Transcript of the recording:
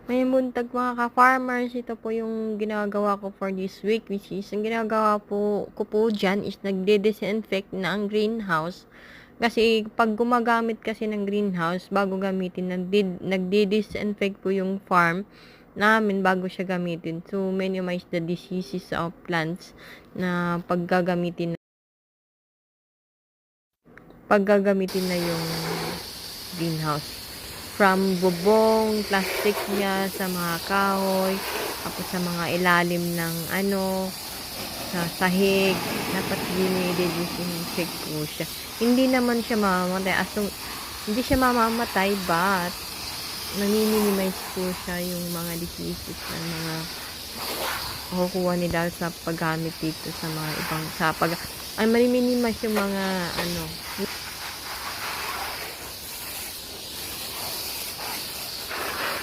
May buntag mga ka-farmers, ito po yung ginagawa ko for this week, which is, ang ginagawa ko po dyan is nagde-disinfect na ang greenhouse. Kasi pag gumagamit kasi ng greenhouse, bago gamitin, nagde-disinfect po yung farm namin bago siya gamitin. To minimize the diseases of plants na paggagamitin na yung greenhouse. From bubong, plastic niya, sa mga kahoy, tapos sa mga ilalim ng sa sahig, dapat dinidisinfect po siya. Hindi naman siya mamamatay, hindi siya mamamatay, but nami-minimize po siya yung mga diseases ng mga makukuha nila sa paggamit dito sa mga ibang, ay mani-minimize yung mga